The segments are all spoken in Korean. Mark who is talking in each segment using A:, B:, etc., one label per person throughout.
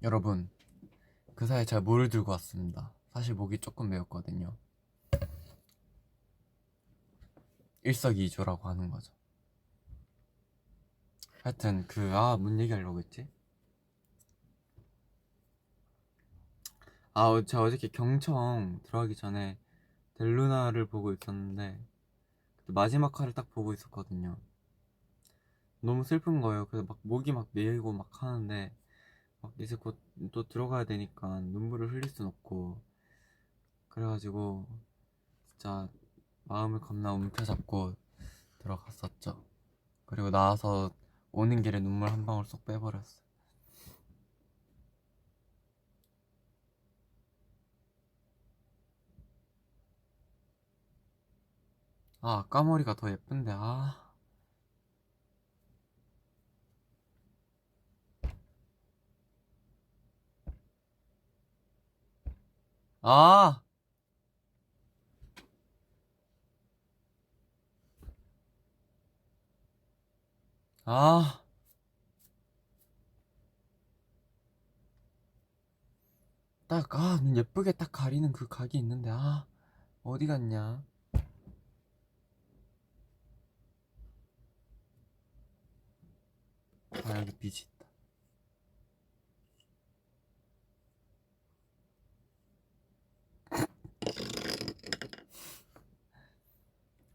A: 여러분, 그 사이에 제가 물을 들고 왔습니다. 사실 목이 조금 메었거든요. 일석이조라고 하는 거죠. 하여튼 뭔 얘기하려고 했지? 제가 어저께 경청 들어가기 전에 델루나를 보고 있었는데 마지막 화를 딱 보고 있었거든요. 너무 슬픈 거예요. 그래서 막 목이 막 메이고 막 하는데 막 이제 곧 또 들어가야 되니까 눈물을 흘릴 순 없고, 그래가지고 진짜 마음을 겁나 움켜잡고 들어갔었죠. 그리고 나와서 오는 길에 눈물 한 방울 쏙 빼버렸어요. 까머리가 더 예쁜데. 아! 아! 눈 예쁘게 딱 가리는 그 각이 있는데, 어디 갔냐? 여기 빛이 있다.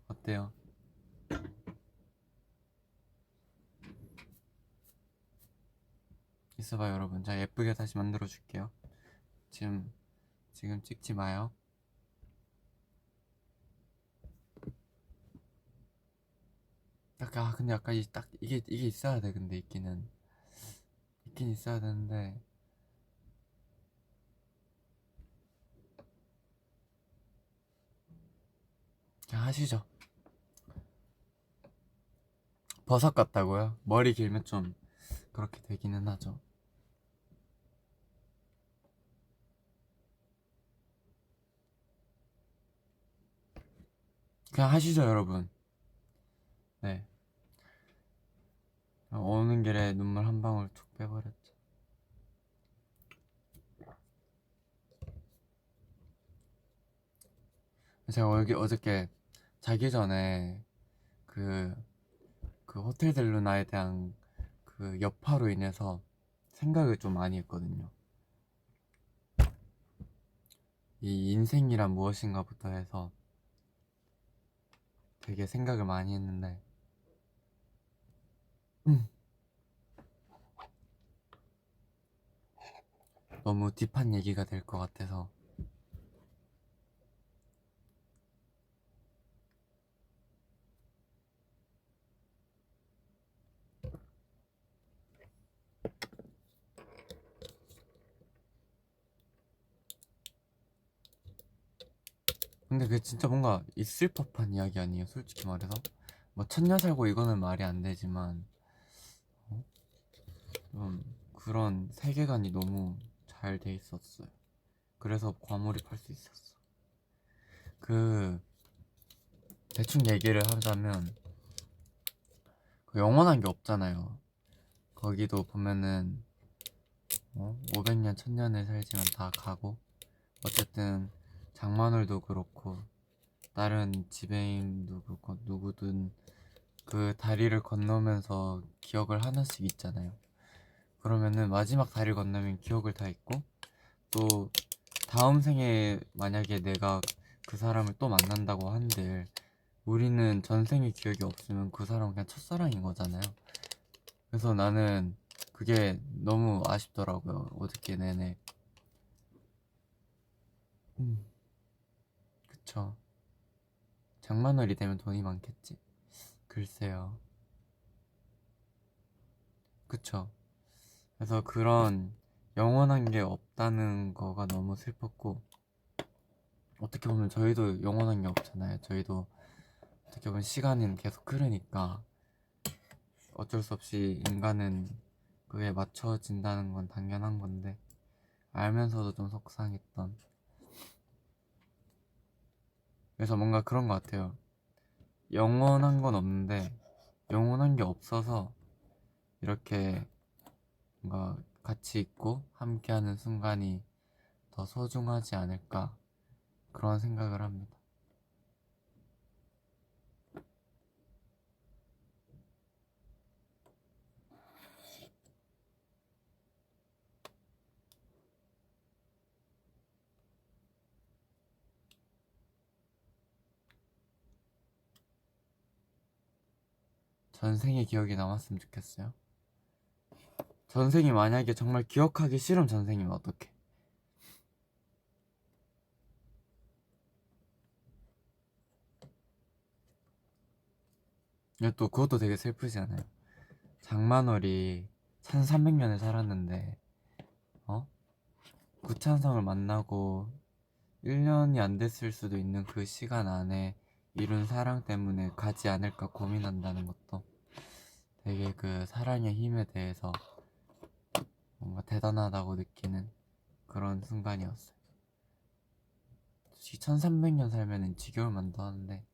A: 어때요? 있어봐요, 여러분. 제가 예쁘게 다시 만들어 줄게요. 지금 찍지 마요. 근데 아까 이게 있어야 돼. 근데 있긴 있어야 되는데. 그냥 하시죠. 버섯 같다고요? 머리 길면 좀 그렇게 되기는 하죠. 그냥 하시죠, 여러분. 네. 오는 길에 눈물 한 방울 툭 빼버렸죠. 제가 어저께 자기 전에 그, 그 호텔 델루나에 대한 그 여파로 인해서 생각을 좀 많이 했거든요. 이 인생이란 무엇인가부터 해서 되게 생각을 많이 했는데, 너무 딥한 얘기가 될 것 같아서. 근데 그게 진짜 뭔가 있을 법한 이야기 아니에요, 솔직히 말해서. 뭐 천년 살고 이거는 말이 안 되지만, 좀 그런 세계관이 너무 잘 돼 있었어요. 그래서 과몰입할 수 있었어. 대충 얘기를 하자면, 영원한 게 없잖아요. 거기도 보면은 500년 1000년을 살지만 다 가고, 어쨌든 장만월도 그렇고 다른 지배인도 그렇고 누구든 그 다리를 건너면서 기억을 하나씩 있잖아요. 그러면은 마지막 다리를 건너면 기억을 다 잊고, 또 다음 생에 만약에 내가 그 사람을 또 만난다고 한들 우리는 전생의 기억이 없으면 그 사람은 그냥 첫사랑인 거잖아요. 그래서 나는 그게 너무 아쉽더라고요, 어저께 내내. 그쵸. 장만월이 되면 돈이 많겠지. 글쎄요. 그쵸. 그래서 그런 영원한 게 없다는 거가 너무 슬펐고, 어떻게 보면 저희도 영원한 게 없잖아요. 저희도 어떻게 보면 시간은 계속 흐르니까 어쩔 수 없이 인간은 그에 맞춰진다는 건 당연한 건데, 알면서도 좀 속상했던. 그래서 뭔가 그런 것 같아요. 영원한 건 없는데 영원한 게 없어서 이렇게 뭔가 같이 있고 함께하는 순간이 더 소중하지 않을까 그런 생각을 합니다. 전생의 기억이 남았으면 좋겠어요. 전생이 만약에 정말 기억하기 싫은 전생이면 어떡해? 또 그것도 되게 슬프지 않아요? 장만월이 1300년을 살았는데 구찬성을 만나고 1년이 안 됐을 수도 있는 그 시간 안에 이룬 사랑 때문에 가지 않을까 고민한다는 것도 되게 그 사랑의 힘에 대해서 뭔가 대단하다고 느끼는 그런 순간이었어요. 1300년 살면은 지겨울만도 하는데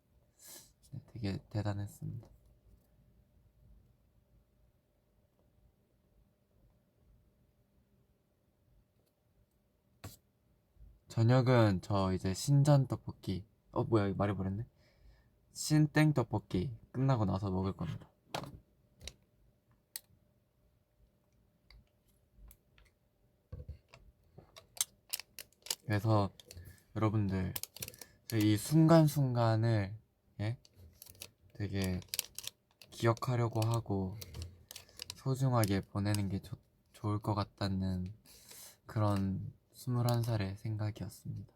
A: 되게 대단했습니다. 저녁은 저 이제 신전 떡볶이 뭐야 이거 말해버렸네. 신땡 떡볶이 끝나고 나서 먹을 겁니다. 그래서 여러분들 이 순간순간을 되게 기억하려고 하고 소중하게 보내는 게 좋을 것 같다는 그런 21살의 생각이었습니다.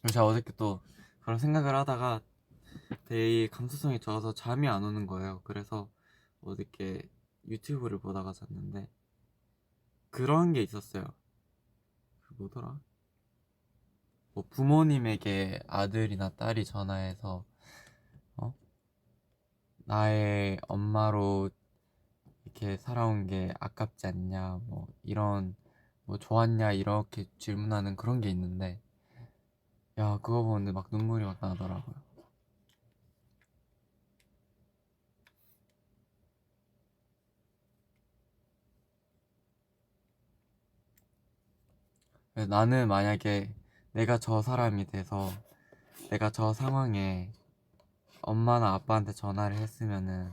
A: 제가 어저께 또 그런 생각을 하다가 되게 감수성이 좋아서 잠이 안 오는 거예요. 그래서 어저께 유튜브를 보다가 잤는데 그런 게 있었어요. 뭐더라? 뭐 부모님에게 아들이나 딸이 전화해서 나의 엄마로 이렇게 살아온 게 아깝지 않냐 뭐 이런 뭐 좋았냐 이렇게 질문하는 그런 게 있는데 야 그거 보는데 막 눈물이 막 나더라고요. 나는 만약에 내가 저 사람이 돼서 내가 저 상황에 엄마나 아빠한테 전화를 했으면은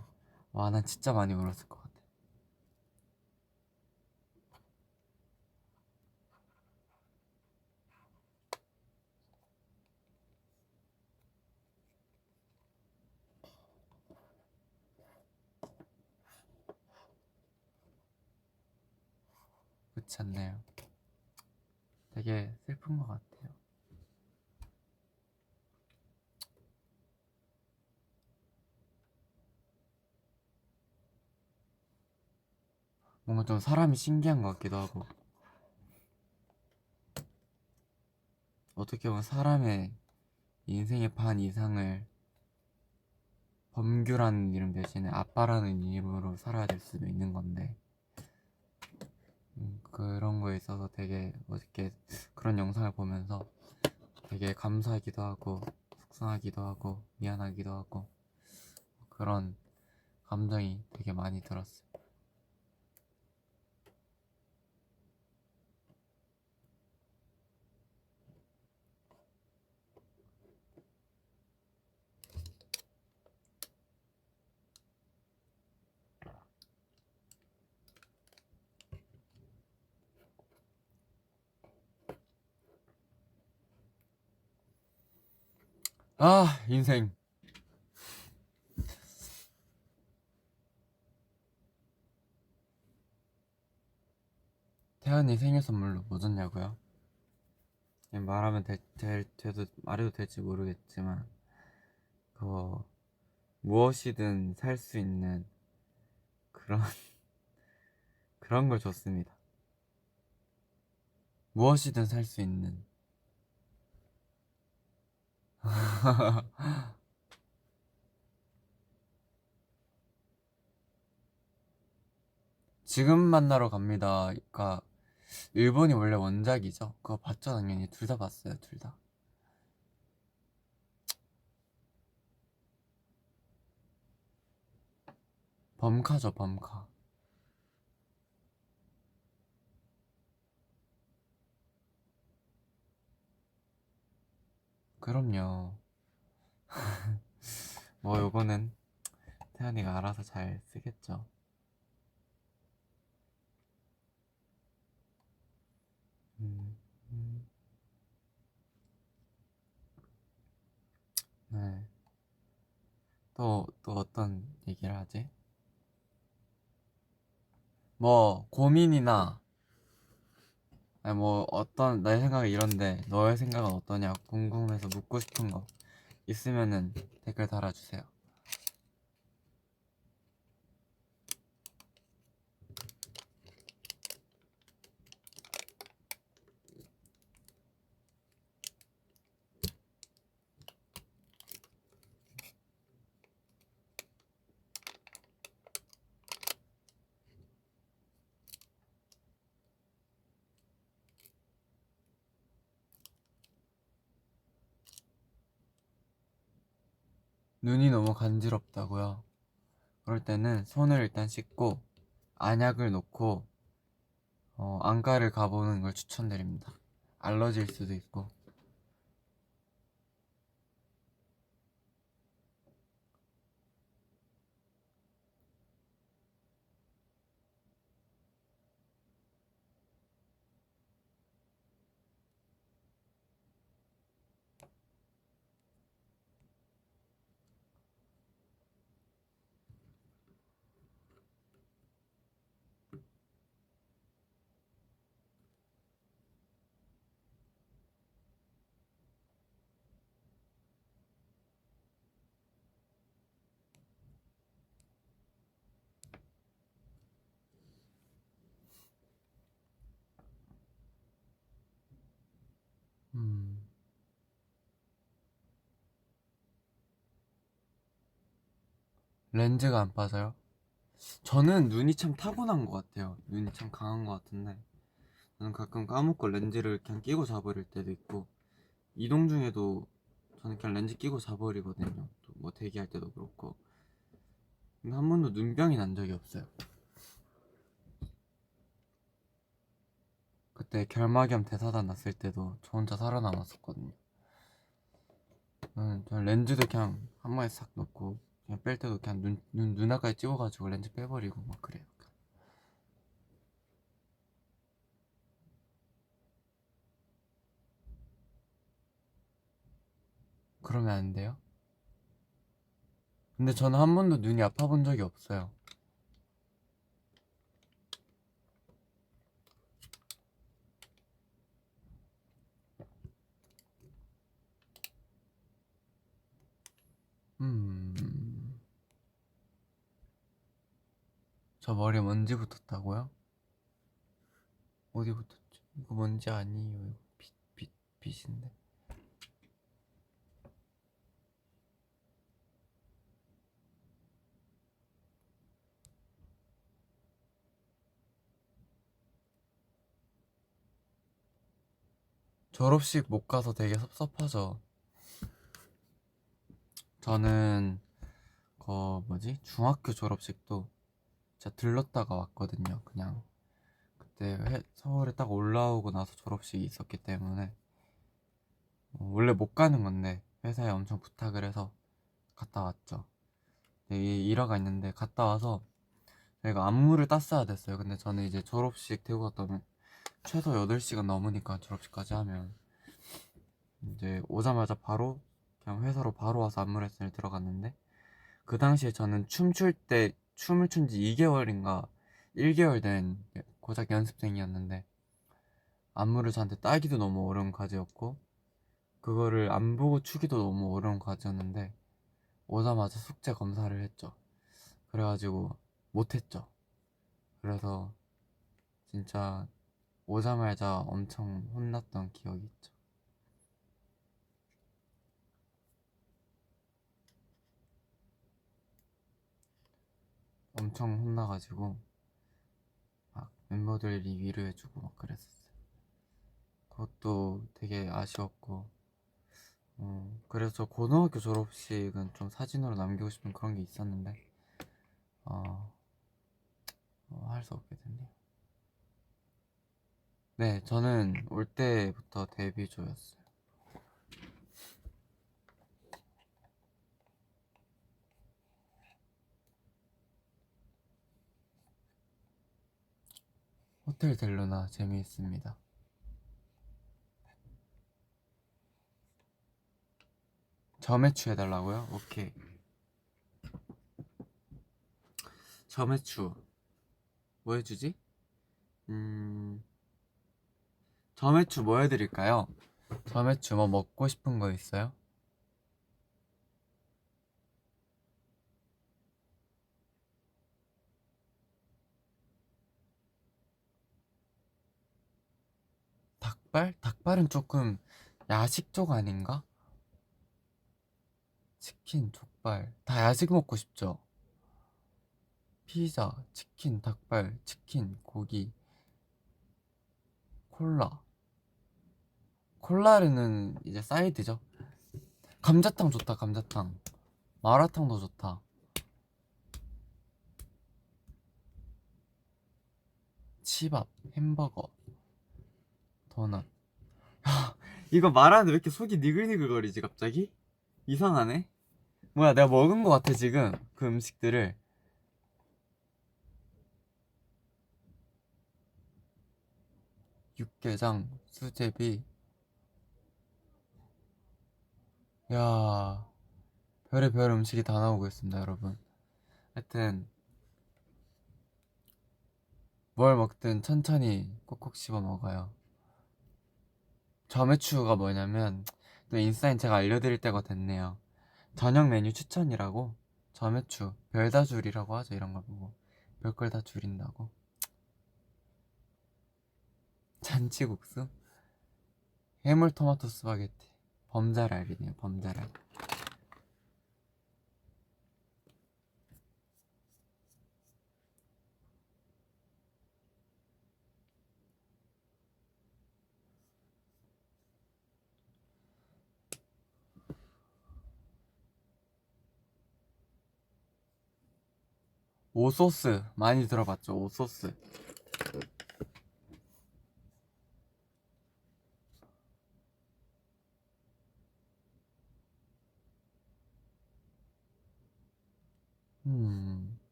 A: 와 난 진짜 많이 울었을 것 같아. 그렇지 않나요? 되게 슬픈 것 같아요. 뭔가 좀 사람이 신기한 것 같기도 하고 어떻게 보면 사람의 인생의 반 이상을 범규라는 이름 대신에 아빠라는 이름으로 살아야 될 수도 있는 건데 그런 거에 있어서 되게 어저께 그런 영상을 보면서 되게 감사하기도 하고 속상하기도 하고 미안하기도 하고 그런 감정이 되게 많이 들었어요. 아 인생 태연이 생일 선물로 뭐 줬냐고요? 말하면 돼도 말해도 될지 모르겠지만 그 무엇이든 살 수 있는 그런 그런 걸 줬습니다. 무엇이든 살 수 있는 지금 만나러 갑니다. 그러니까 일본이 원래 원작이죠. 그거 봤죠 당연히 둘 다 봤어요 둘 다. 범카죠, 범카. 그럼요. 뭐 요거는 태연이가 알아서 잘 쓰겠죠. 음, 음. 네. 또 어떤 얘기를 하지? 뭐 고민이나 아니 뭐 어떤 내 생각이 이런데 너의 생각은 어떠냐 궁금해서 묻고 싶은 거 있으면은 댓글 달아주세요. 눈이 너무 간지럽다고요? 그럴 때는 손을 일단 씻고 안약을 놓고 안과를 가보는 걸 추천드립니다. 알러지일 수도 있고. 음, 렌즈가 안 빠져요? 저는 눈이 참 타고난 것 같아요. 눈이 참 강한 것 같은데 저는 가끔 까먹고 렌즈를 그냥 끼고 자버릴 때도 있고 이동 중에도 저는 그냥 렌즈 끼고 자버리거든요. 또 뭐 대기할 때도 그렇고. 근데 한 번도 눈병이 난 적이 없어요. 그때 결막염 대사단 났을 때도 저 혼자 살아남았었거든요. 저는 렌즈도 그냥 한 번에 싹 넣고 그냥 뺄 때도 그냥 눈앞까지 찍어가지고 렌즈 빼버리고 막 그래요. 그러면 안 돼요? 근데 저는 한 번도 눈이 아파 본 적이 없어요. 음, 저 머리에 먼지 붙었다고요? 어디 붙었지? 이거 먼지 아니에요. 이거 빛인데. 졸업식 못 가서 되게 섭섭하죠. 저는 뭐지? 중학교 졸업식도 진짜 들렀다가 왔거든요. 그냥 그때 서울에 딱 올라오고 나서 졸업식이 있었기 때문에 원래 못 가는 건데 회사에 엄청 부탁을 해서 갔다 왔죠. 근데 이 일화가 있는데 갔다 와서 저희가 안무를 땄어야 됐어요. 근데 저는 이제 졸업식 되고 갔다 오면 최소 8시간 넘으니까 졸업식까지 하면 이제 오자마자 바로 그냥 회사로 바로 와서 안무 레슨을 들어갔는데 그 당시에 저는 춤출 때 춤을 춘 지 2개월인가 1개월 된 고작 연습생이었는데 안무를 저한테 따기도 너무 어려운 과제였고 그거를 안 보고 추기도 너무 어려운 과제였는데 오자마자 숙제 검사를 했죠. 그래가지고 못했죠. 그래서 진짜 오자마자 엄청 혼났던 기억이 있죠. 엄청 혼나가지고 막 멤버들이 위로해주고 막 그랬었어요. 그것도 되게 아쉬웠고 그래서 고등학교 졸업식은 좀 사진으로 남기고 싶은 그런 게 있었는데 할 수 없게 됐네요. 네, 저는 올 때부터 데뷔조였어요. 호텔 델루나 재미있습니다. 점액추 해달라고요? 오케이. 점액추 뭐 해주지? 점액추 뭐 해드릴까요? 점액추 뭐 먹고 싶은 거 있어요? 닭발? 닭발은 조금 야식 쪽 아닌가? 치킨, 족발 다 야식 먹고 싶죠? 피자, 치킨, 닭발, 치킨, 고기, 콜라. 콜라는 이제 사이드죠. 감자탕 좋다, 감자탕. 마라탕도 좋다. 치밥, 햄버거, 도넛. 이거 말하는데 왜 이렇게 속이 니글니글거리지 갑자기? 이상하네. 뭐야, 내가 먹은 거 같아 지금 그 음식들을. 육개장, 수제비. 야, 별의별 음식이 다 나오고 있습니다 여러분. 하여튼 뭘 먹든 천천히 꼭꼭 씹어 먹어요. 점액추가 뭐냐면 또 인스타에 제가 알려드릴 때가 됐네요. 저녁 메뉴 추천이라고. 점액추 별다 줄이라고 하죠. 이런 걸 보고 별걸 다 줄인다고. 잔치국수, 해물 토마토 스파게티. 범자랄이네요. 범자랄. 오소스 많이 들어봤죠. 오소스.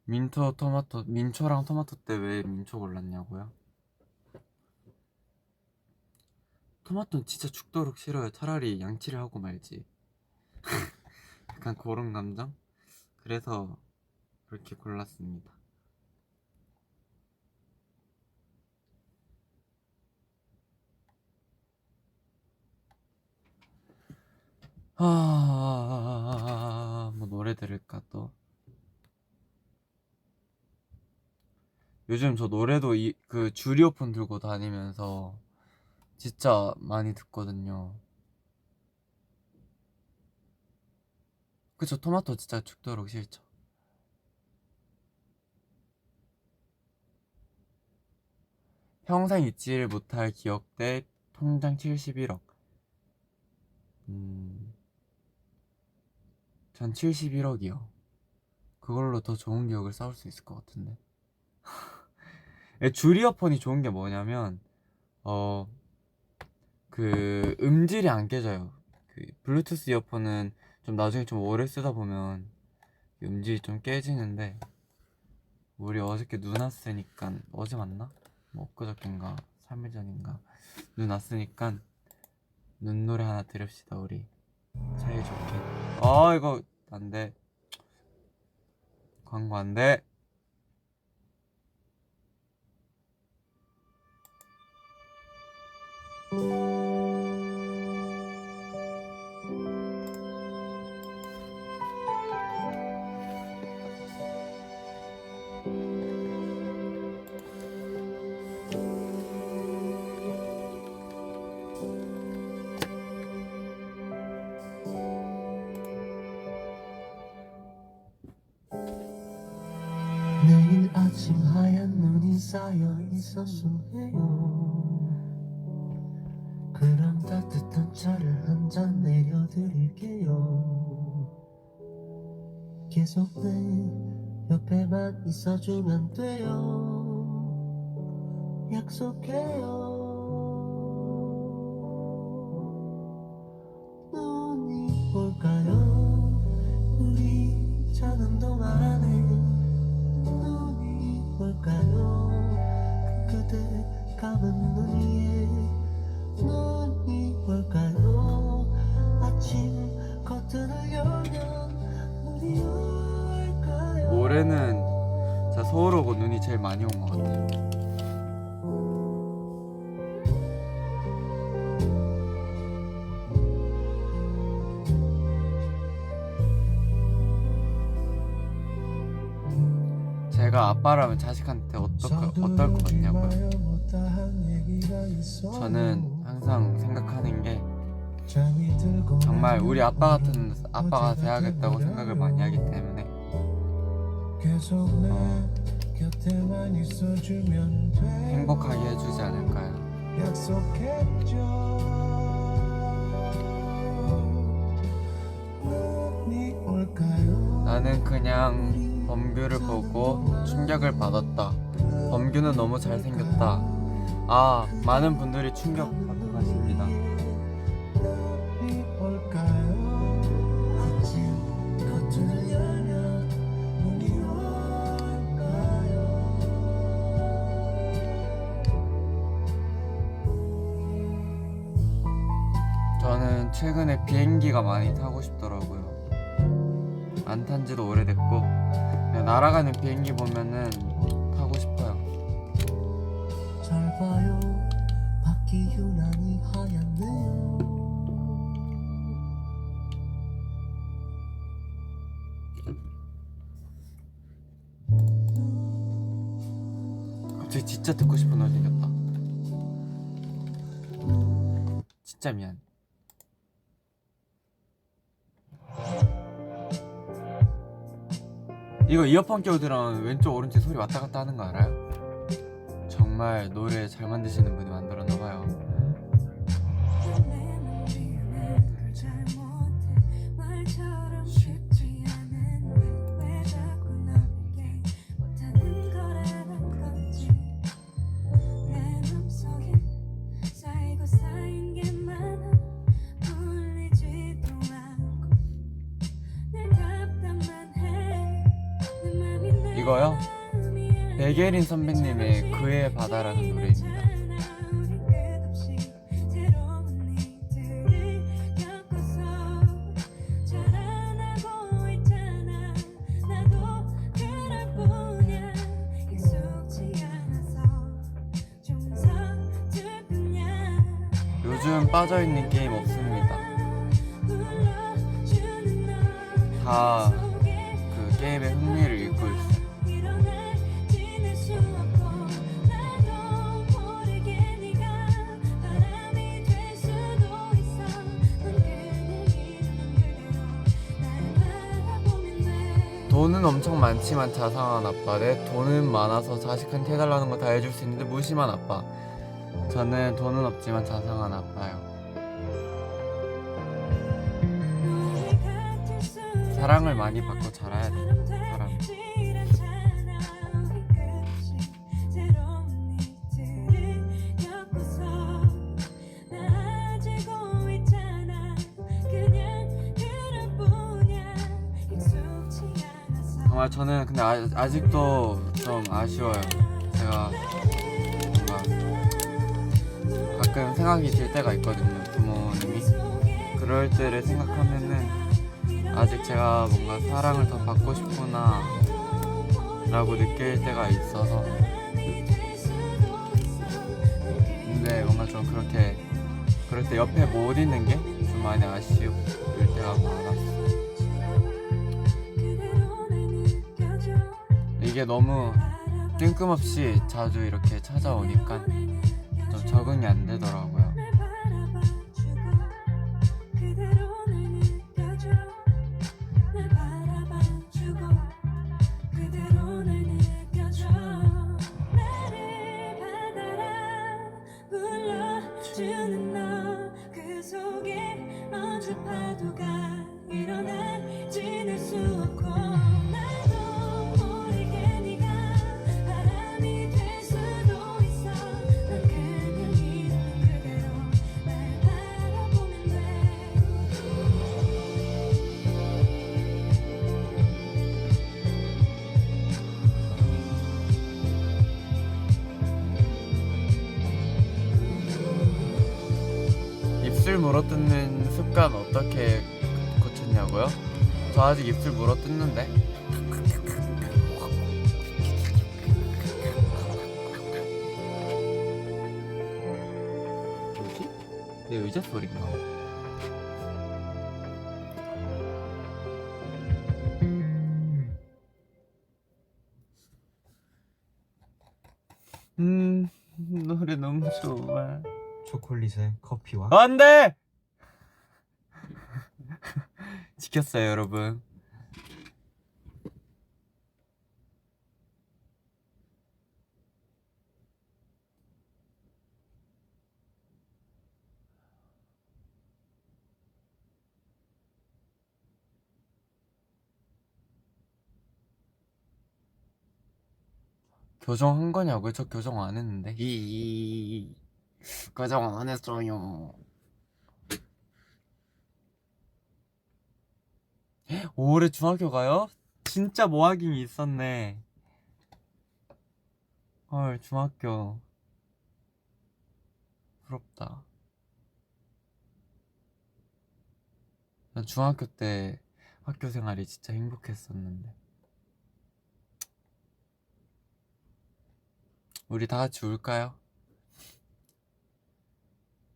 A: 민초 토마토, 민초랑 토마토 때 왜 민초 골랐냐고요? 토마토는 진짜 죽도록 싫어요. 차라리 양치를 하고 말지. 약간 그런 감정? 그래서 그렇게 골랐습니다. 뭐 노래 들을까 또? 요즘 저 노래도 그 줄 이어폰 들고 다니면서 진짜 많이 듣거든요. 그쵸, 토마토 진짜 죽도록 싫죠. 평생 잊지를 못할 기억대 통장 71억. 전 71억이요. 그걸로 더 좋은 기억을 쌓을 수 있을 것 같은데. 줄 이어폰이 좋은 게 뭐냐면 그 음질이 안 깨져요. 그 블루투스 이어폰은 좀 나중에 좀 오래 쓰다 보면 음질이 좀 깨지는데, 우리 어저께 눈 왔으니까, 어제 맞나? 뭐 엊그저께인가 3일 전인가 눈 왔으니까 눈 노래 하나 들읍시다 우리. 사이좋게. 이거 안돼. 광고 안돼.
B: 내일 아침 하얀 눈이 쌓여 있었음 해요. 그 그럼 따뜻한 차를 한 잔 내려드릴게요. 계속 내 옆에만 있어주면 돼요. 약속해요. 눈이 올까요? 우리 자는 동안에 눈이 올까요? 그대 감은 눈 위에 눈이 올까요? 아침 커튼을 열면 눈이 올까요?
A: 올해는 제가 서울 오고 눈이 제일 많이 온 것 같아요. 제가 아빠라면 자식한테 어떨 것 같냐고요? 저는 항상 생각하는 게 정말 우리 아빠가 돼야겠다고 생각을 많이 하기 때문에 행복하게 해주지 않을까요? 나는 그냥 범규를 보고 충격을 받았다. 범규는 너무 잘생겼다. 아, 많은 분들이 충격 받으십니다. 저는 최근에 비행기가 많이 타고 싶더라고요. 안 탄 지도 오래됐고 그냥 날아가는 비행기 보면은 타고 싶어요.
B: 잘 봐요, 밖이 유난히 하얗네요.
A: 갑자기 진짜 듣고 싶은 노래 생겼다. 진짜 미안. 이거 이어폰 끼고 들으면 왼쪽 오른쪽 소리 왔다 갔다 하는 거 알아요? 정말 노래 잘 만드시는 분이 만들었나봐요. 이거요? 백예린 선배님의 그의 바다라는 노래입니다. 요즘 빠져있는 게임 없습니다. 다 그 게임의 흥미를 잃고 있어요. 돈은 엄청 많지만 자상한 아빠. 내 돈은 많아서 자식한테 해달라는 거 다 해줄 수 있는데 무심한 아빠. 저는 돈은 없지만 자상한 아빠요. 사랑을 많이 받고 자라야 돼. 사람. 정말 저는 근데 아직도 좀 아쉬워요. 제가 뭔가 가끔 생각이 들 때가 있거든요. 부모님이 그럴 때를 생각하면은 아직 제가 뭔가 사랑을 더 받고 싶구나 라고 느낄 때가 있어서, 근데 뭔가 좀 그럴 때 옆에 못 있는 게 좀 많이 아쉬울 때가 많았어. 이게 너무 뜬금없이 자주 이렇게 찾아오니까 좀 적응이 안 되더라고요.
C: 주는 너
A: 입술 물어뜯는 습관 어떻게 고쳤냐고요? 저 아직 입술 물어뜯는데. 뭐지? 내 의자 소리인가? 노래 너무 좋아.
B: 초콜릿에 커피와
A: 안돼. 지켰어요 여러분. 교정한 거냐고요? 저 교정 안 했는데. 교정 안 했어요. 올해 중학교 가요? 진짜 모아김이 있었네. 헐, 중학교 부럽다. 난 중학교 때 학교 생활이 진짜 행복했었는데. 우리 다 같이 울까요?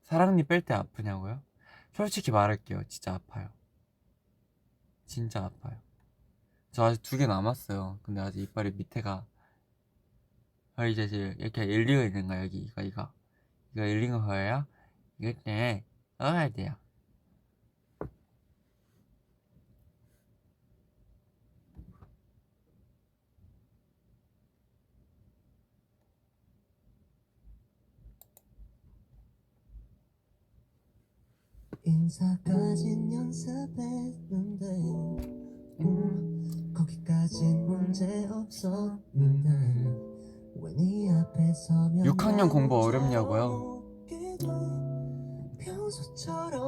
A: 사랑니 뺄 때 아프냐고요? 솔직히 말할게요. 진짜 아파요. 진짜 아파요. 저 아직 2개 남았어요. 근데 아직 이빨이 밑에가 이제 이렇게 일리가 있는가 여기 이거 일린 거예요? 이거 때 넣어야 돼요.
B: 인사까진 연습했는데 거기까진 문제 없었는데 왜 네 앞에 서면
A: 6학년 공부 어렵냐고요?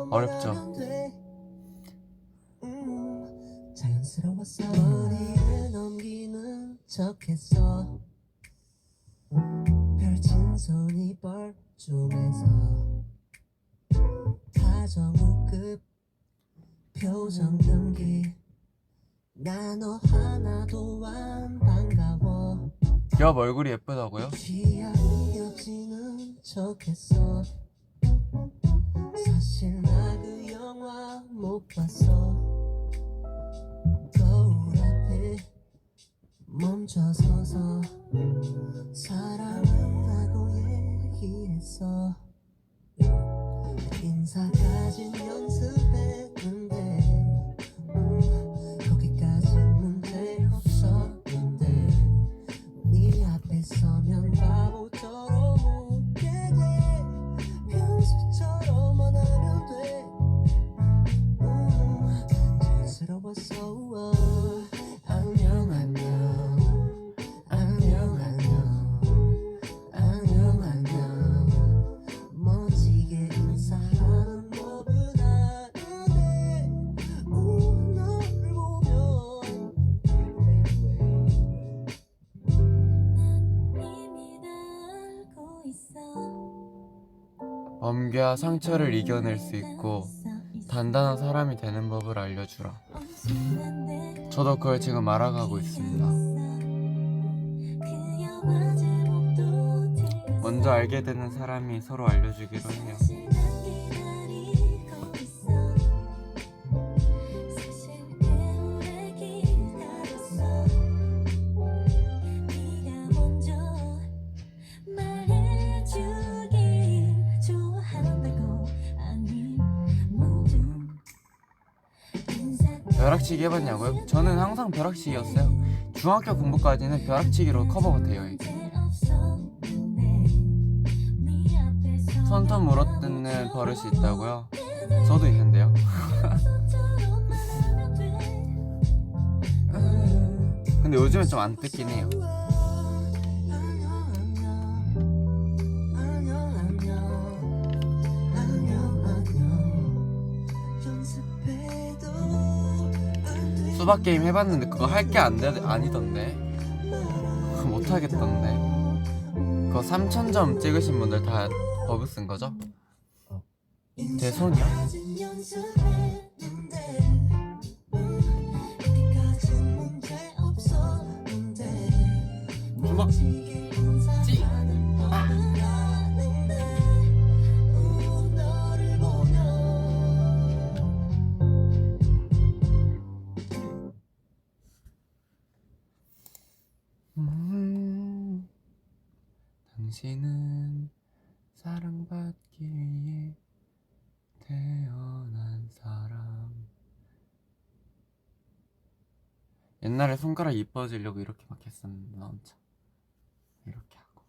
A: 어렵죠.
B: 자연스러웠어. 머리에 넘기는 척했어. 펼친 손이 뻘쭘해서 가정우급 표정 연기 나 너 하나도 안 반가워.
A: 옆 얼굴이 예쁘다고요?
B: 취향이 겹치는 척했어. 사실 나 그 영화 못 봤어. 거울 앞에 멈춰서서 사랑한다고 얘기했어. 인사까진 연습했는데 거기까진 문제 없었는데 네 앞에 서면 바보처럼 웃게 돼. 평소처럼만 하면 돼. 자연스러웠어. 안녕 안녕 안녕 안녕 안녕 멋지게 인사하는 법은 아는데 널 보면 난 이미 다 알고 있어.
A: 범규야, 상처를 이겨낼 수 있고 단단한 사람이 되는 법을 알려주라. 저도 그걸 지금 알아가고 있습니다. 먼저 알게 되는 사람이 서로 알려주기로 해요. 벼락치기 해봤냐고요? 저는 항상 벼락치기였어요. 중학교 공부까지는 벼락치기로 커버가 돼요. 이게 손톱 물어뜯는 버릇이 있다고요? 저도 있는데요. 근데 요즘은 좀 안 뜯긴 해요. 수박 게임 해봤는데 그거 할 게 아니던데. 못하겠던데. 그거 3000점 찍으신 분들 다 버그 쓴 거죠? 제 손이요? 주먹 찌 당신은 사랑받기 위해 태어난 사람. 옛날에 손가락 이뻐지려고 이렇게 막 했었는데 나 엄청 이렇게 하고.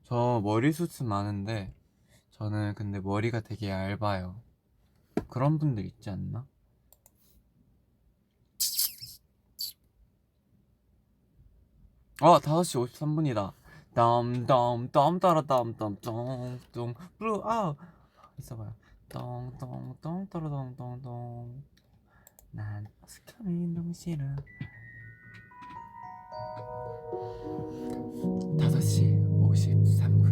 A: 저 머리숱은 많은데 저는 근데 머리가 되게 얇아요. 그런 분들 있지 않나? 어, 5시 53분이다. 덤덤덤 따라 덤덤tomtom 블루 아우 있어봐요. 똥똥똥 따라 똥똥똥 난 스카민 너무 싫어. 5시 53분.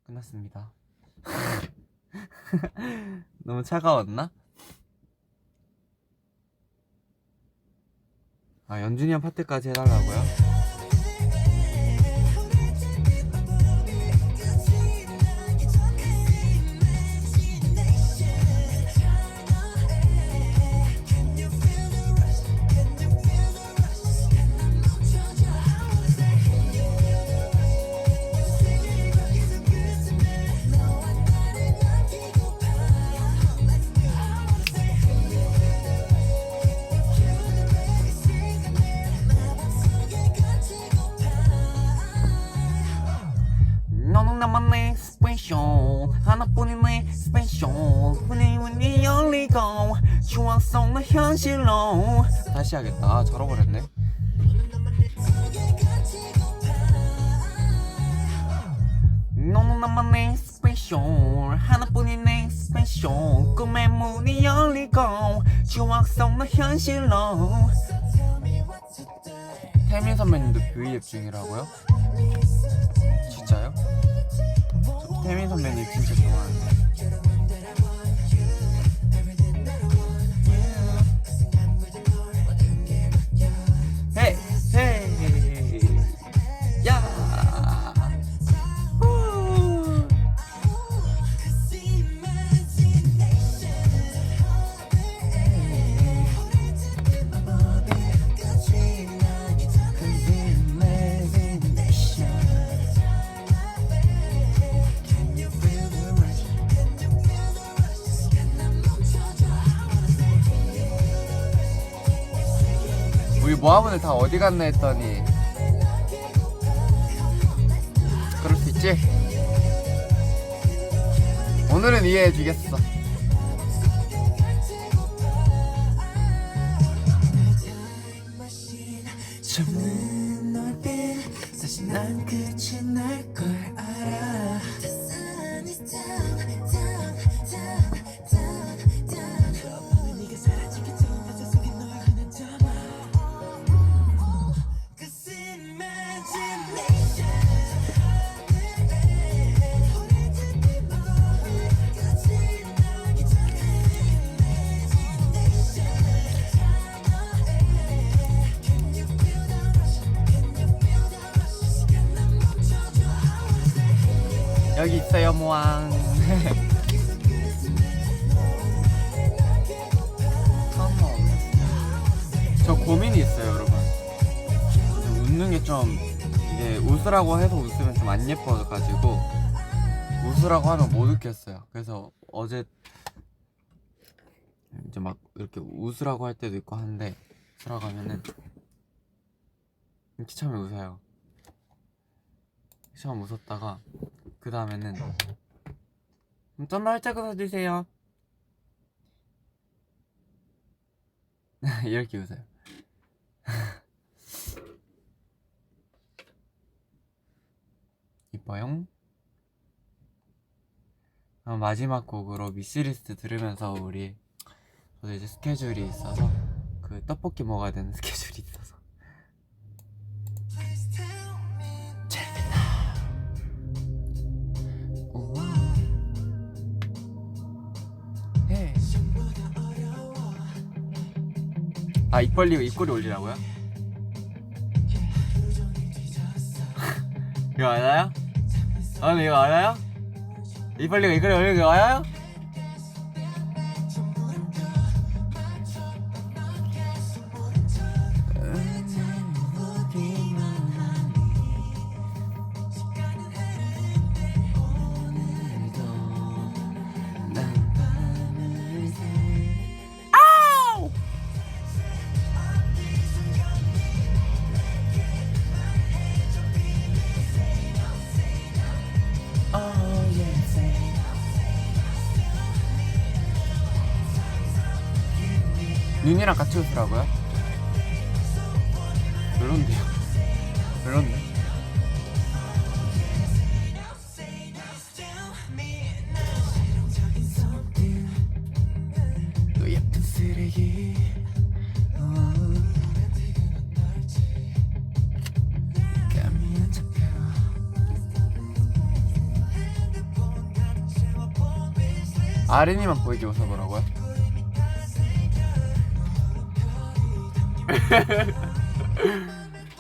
A: 끝났습니다. 너무 차가웠나? 아, 연준이 형 파트까지 해달라고요? 너는 나만의 스페셜 하나뿐인 내 스페셜 흔히 열리고 추억 속 너 현실로. 다시 하겠다. 잘 어버렸네. 너는 나만의 스페셜 하나뿐인 내 스페셜 꿈의 문이 열리고 추억 속 너 현실로. 태민 선배님도 V앱 중이라고요? 진짜요? 저 태민 선배님 진짜 좋아하는데. 헤이 헤이 야 후. 우리 모아분들 다 어디 갔나 했더니 그럴 수 있지? 오늘은 이해해주겠어.
B: 처음은 넓힌 사실 난 끝이 날 걸 알아. 네가 사라지기 전 가사 속에 널 그냥 담아. Cause imagination
A: 여기 있어요 모왕. 저 고민이 있어요 여러분. 웃는 게 좀 이게 웃으라고 해서 웃으면 좀 안 예뻐가지고 웃으라고 하면 못 웃겠어요. 그래서 어제 이제 막 이렇게 웃으라고 할 때도 있고 하는데 웃으라고 하면은 이렇게 처음에 웃어요. 처음 웃었다가 그 다음에는 좀 더 활짝 웃어주세요. 이렇게 웃어요. 이뻐요? 마지막 곡으로 미스리스트 들으면서 우리 저도 이제 스케줄이 있어서 그 떡볶이 먹어야 되는 스케줄이 있어서 재밌다. 해. 아, 입 벌리고 입꼬리 올리라고요? 이거 알아요? 아, 이거 알아요? 입 벌리고 입꼬리 올리는 거 알아요? 윤이랑 같이 웃으라고요? 별론데요? 별론데? 또 예쁜 쓰레기 감이 안 잡혀. 아린이만 보이게 웃어보라고요?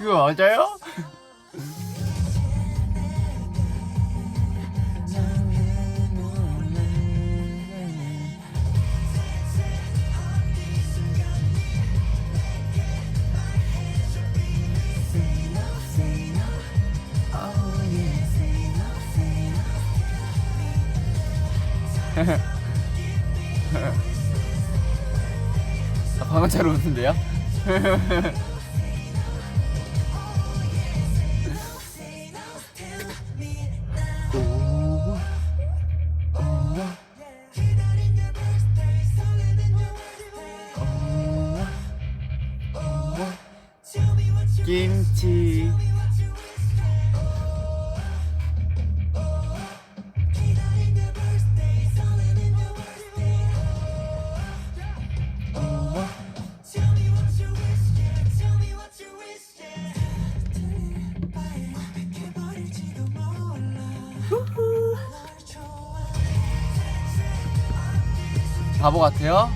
A: 이거 맞아요? 아, 방금처럼 웃는데요? 김치 바보 같아요?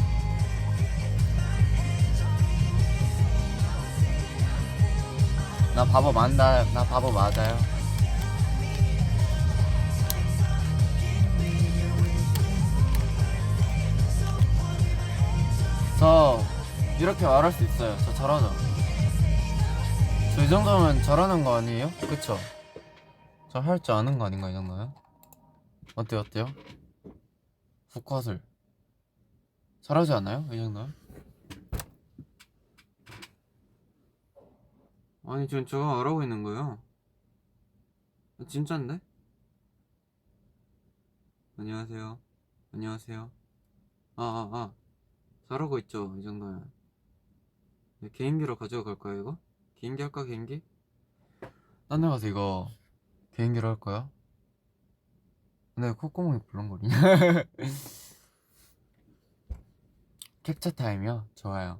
A: 나 바보 맞다. 나 바보 맞아요. 저 이렇게 말할 수 있어요. 저 잘하죠. 저 이 정도면 잘하는 거 아니에요? 그쵸? 저 할 줄 아는 거 아닌가 이 정도면? 어때요 어때요? 북화술 잘하지 않아요? 이 정도면? 아니 지금 저거 말하고 있는 거예요. 진짠데? 안녕하세요. 안녕하세요. 잘하고 있죠 이 정도면. 개인기로 가져가 갈 거야 이거? 개인기 할까 개인기? 딴 데 가서 이거 개인기로 할 거야? 근데 콧구멍이 불렁거리냐? 캡처 타임이요? 좋아요.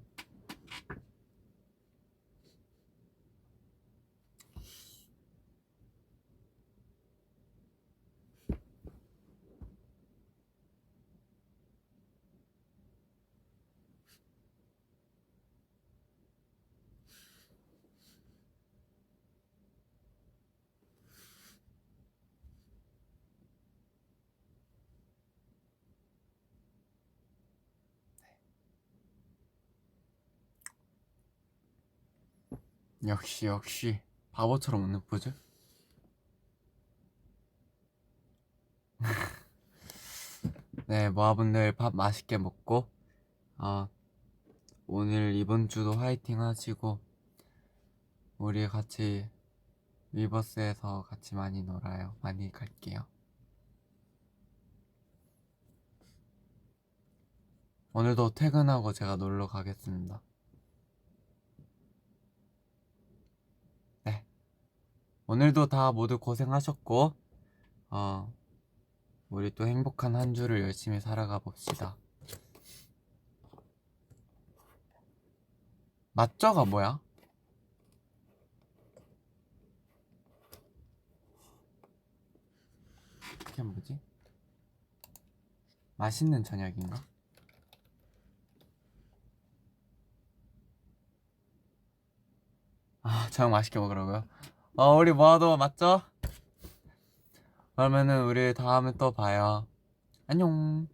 A: 역시 바보처럼 웃는 포즈? 네, 모아분들 밥 맛있게 먹고 오늘 이번 주도 화이팅 하시고 우리 같이 위버스에서 같이 많이 놀아요. 많이 갈게요. 오늘도 퇴근하고 제가 놀러 가겠습니다. 네, 오늘도 다 모두 고생하셨고 우리 또 행복한 한 주를 열심히 살아가 봅시다. 맞죠가 뭐야? 어떻게 하면 뭐지? 맛있는 저녁인가? 저녁 맛있게 먹으라고요? 우리 모아도 맞죠? 그러면은 우리 다음에 또 봐요. 안녕.